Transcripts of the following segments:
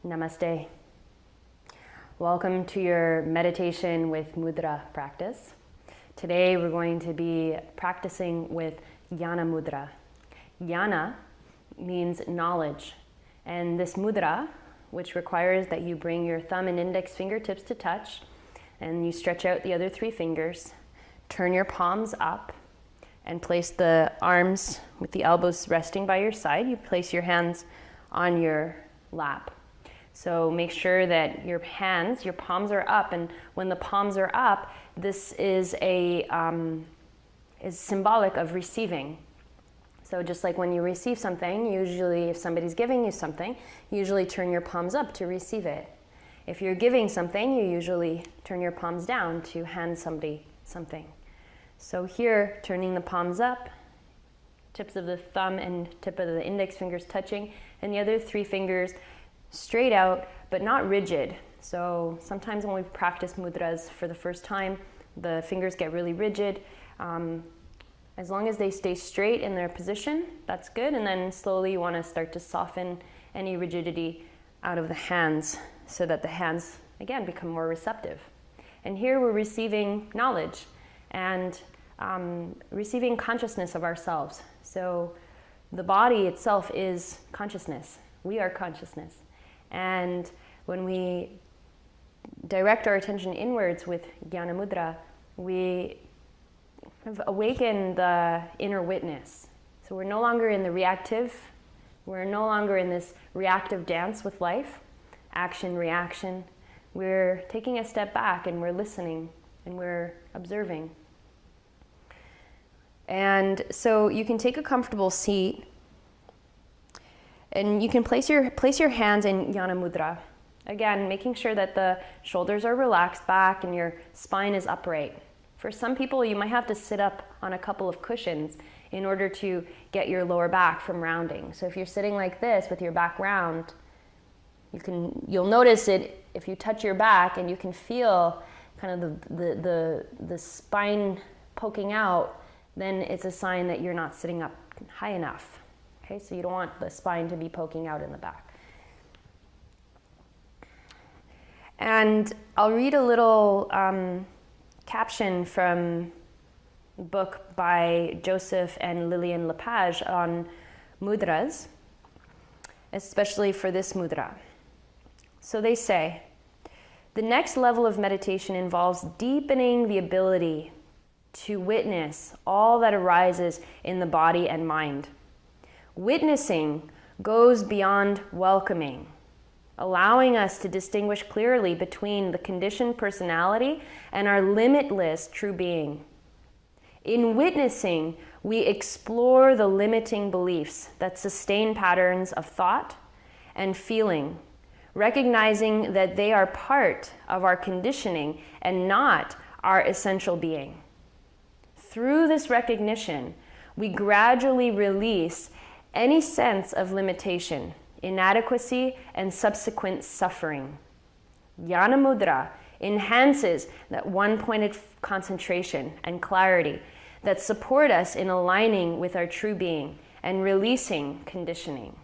Namaste. Welcome to your meditation with mudra practice. Today we're going to be practicing with Jnana Mudra. Jnana means knowledge, and this mudra, which requires that you bring your thumb and index fingertips to touch, and you stretch out the other three fingers, turn your palms up, and place the arms with the elbows resting by your side. You place your hands on your lap. So make sure that your palms are up, and when the palms are up, this is is symbolic of receiving. So just like when you receive something, usually if somebody's giving you something, you usually turn your palms up to receive it. If you're giving something, you usually turn your palms down to hand somebody something. So here, turning the palms up, tips of the thumb and tip of the index fingers touching, and the other three fingers straight out, but not rigid. So sometimes when we practice mudras for the first time, the fingers get really rigid. As long as they stay straight in their position, that's good. And then slowly you want to start to soften any rigidity out of the hands so that the hands, again, become more receptive. And here we're receiving knowledge and receiving consciousness of ourselves. So the body itself is consciousness. We are consciousness. And when we direct our attention inwards with Jnana Mudra, we have awakened the inner witness. So we're no longer in the reactive. We're no longer in this reactive dance with life, action, reaction. We're taking a step back and we're listening and we're observing. And so you can take a comfortable seat, and you can place your hands in Jnana Mudra. Again, making sure that the shoulders are relaxed back and your spine is upright. For some people, you might have to sit up on a couple of cushions in order to get your lower back from rounding. So if you're sitting like this with your back round, you'll notice it if you touch your back, and you can feel kind of the spine poking out. Then it's a sign that you're not sitting up high enough. Okay, so you don't want the spine to be poking out in the back. And I'll read a little caption from a book by Joseph and Lillian Lepage on mudras, especially for this mudra. So they say, the next level of meditation involves deepening the ability to witness all that arises in the body and mind. Witnessing goes beyond welcoming, allowing us to distinguish clearly between the conditioned personality and our limitless true being. In witnessing, we explore the limiting beliefs that sustain patterns of thought and feeling, recognizing that they are part of our conditioning and not our essential being. Through this recognition, we gradually release any sense of limitation, inadequacy, and subsequent suffering. Jnana Mudra enhances that one-pointed concentration and clarity that support us in aligning with our true being and releasing conditioning.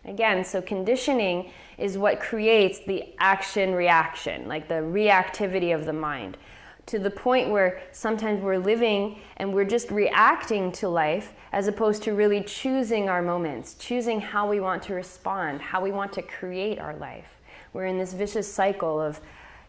Again, so conditioning is what creates the action-reaction, like the reactivity of the mind, to the point where sometimes we're living and we're just reacting to life as opposed to really choosing our moments, choosing how we want to respond, how we want to create our life. We're in this vicious cycle of,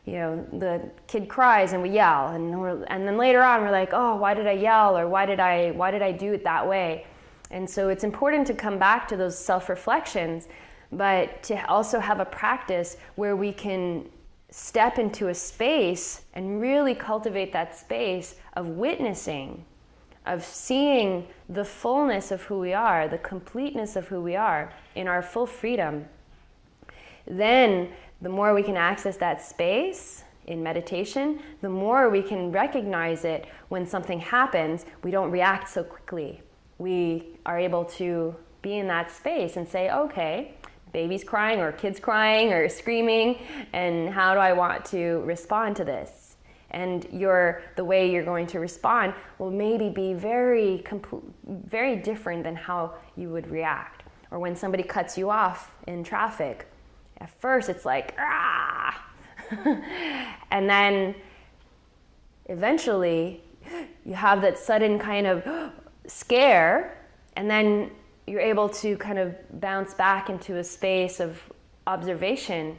the kid cries and we yell, and then later on we're like, oh, why did I yell, or why did I do it that way? And so it's important to come back to those self-reflections, but to also have a practice where we can step into a space and really cultivate that space of witnessing, of seeing the fullness of who we are, the completeness of who we are in our full freedom. Then the more we can access that space in meditation, the more we can recognize it when something happens. We don't react so quickly. We are able to be in that space and say, okay, baby's crying or kid's crying or screaming, and how do I want to respond to this? And the way you're going to respond will maybe be very different than how you would react. Or when somebody cuts you off in traffic At first it's like, ah! And then eventually you have that sudden kind of scare, and then you're able to kind of bounce back into a space of observation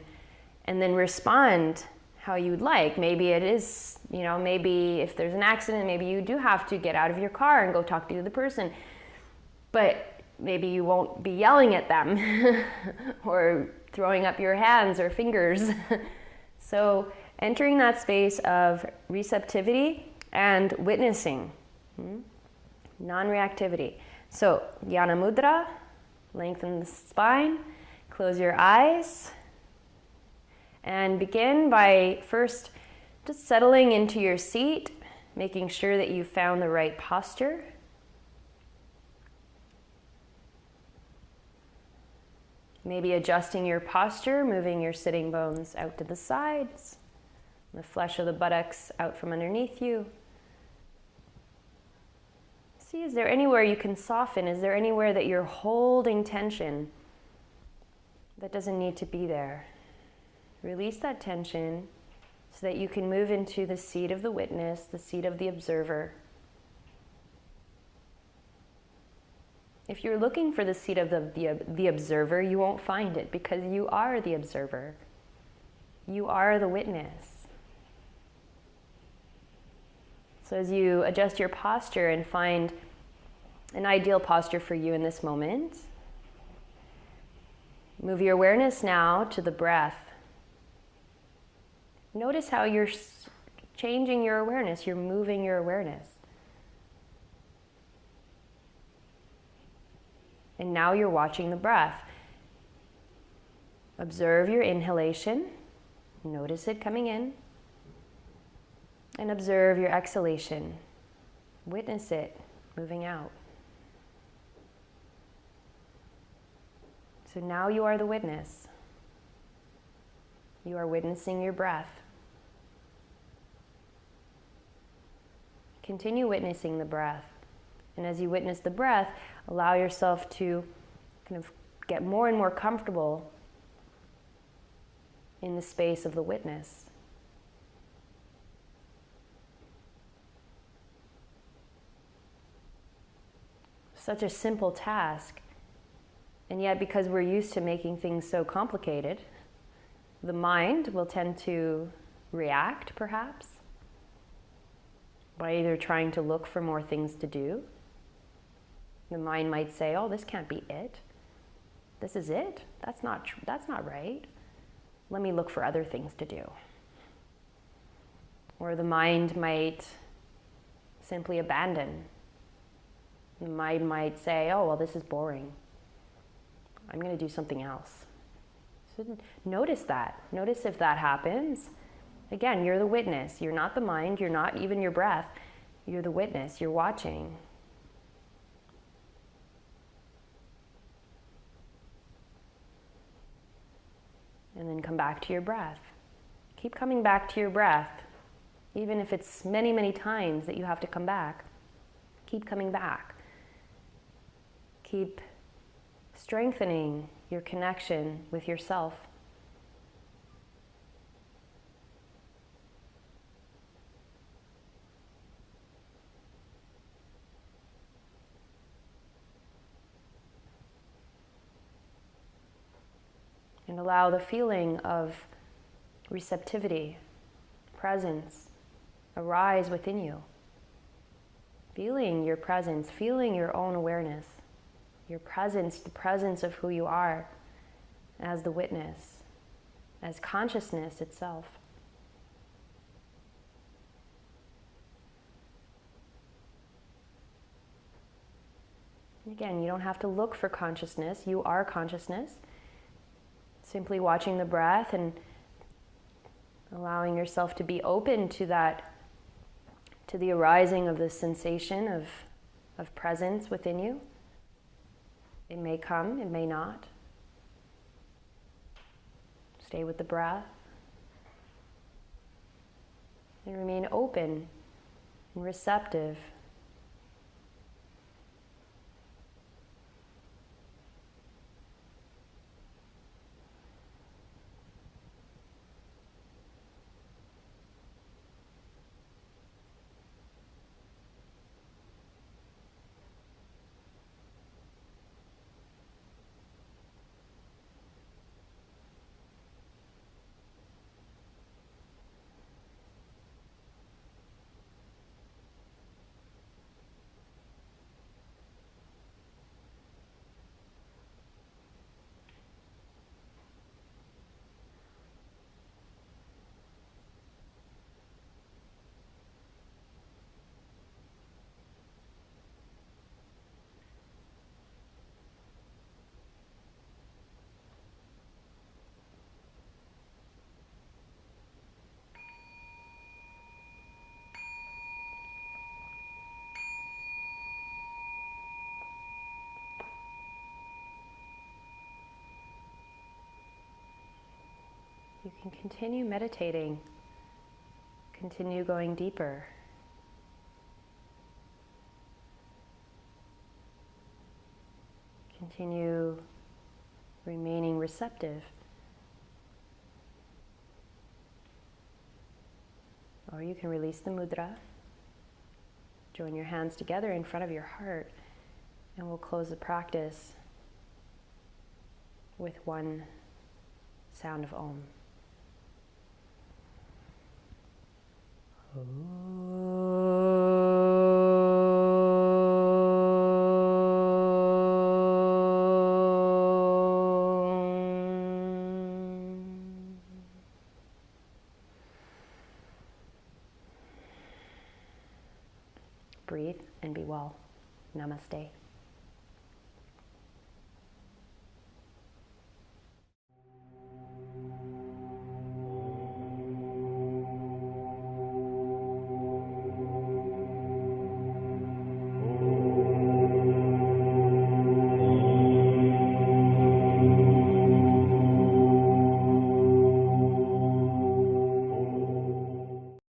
and then respond how you'd like. Maybe it is, maybe if there's an accident, maybe you do have to get out of your car and go talk to the person. But maybe you won't be yelling at them or throwing up your hands or fingers. So entering that space of receptivity and witnessing, non-reactivity. So Jnana Mudra, lengthen the spine, close your eyes, and begin by first just settling into your seat, making sure that you found the right posture. Maybe adjusting your posture, moving your sitting bones out to the sides, the flesh of the buttocks out from underneath you. See, is there anywhere you can soften? Is there anywhere that you're holding tension that doesn't need to be there? Release that tension so that you can move into the seat of the witness, the seat of the observer. If you're looking for the seat of the observer, you won't find it, because you are the observer. You are the witness. So as you adjust your posture and find an ideal posture for you in this moment, move your awareness now to the breath. Notice how you're changing your awareness, you're moving your awareness. And now you're watching the breath. Observe your inhalation. Notice it coming in. And observe your exhalation. Witness it moving out. So now you are the witness. You are witnessing your breath. Continue witnessing the breath. And as you witness the breath, allow yourself to kind of get more and more comfortable in the space of the witness. Such a simple task. And yet, because we're used to making things so complicated, the mind will tend to react, perhaps, by either trying to look for more things to do. The mind might say, oh, this can't be it. This is it? That's not right. Let me look for other things to do. Or the mind might simply abandon. The mind might say, oh, well, this is boring. I'm going to do something else. So notice that. Notice if that happens. Again, you're the witness. You're not the mind. You're not even your breath. You're the witness. You're watching. And then come back to your breath. Keep coming back to your breath. Even if it's many, many times that you have to come back. Keep coming back. Keep strengthening your connection with yourself. And allow the feeling of receptivity, presence, arise within you. Feeling your presence, feeling your own awareness, your presence, the presence of who you are as the witness, as consciousness itself. Again, you don't have to look for consciousness. You are consciousness. Simply watching the breath and allowing yourself to be open to that, to the arising of the sensation of presence within you. It may come, it may not. Stay with the breath. And remain open and receptive. you can continue meditating, continue going deeper. Continue remaining receptive. Or you can release the mudra, join your hands together in front of your heart, and we'll close the practice with one sound of Om. Breathe and be well. Namaste.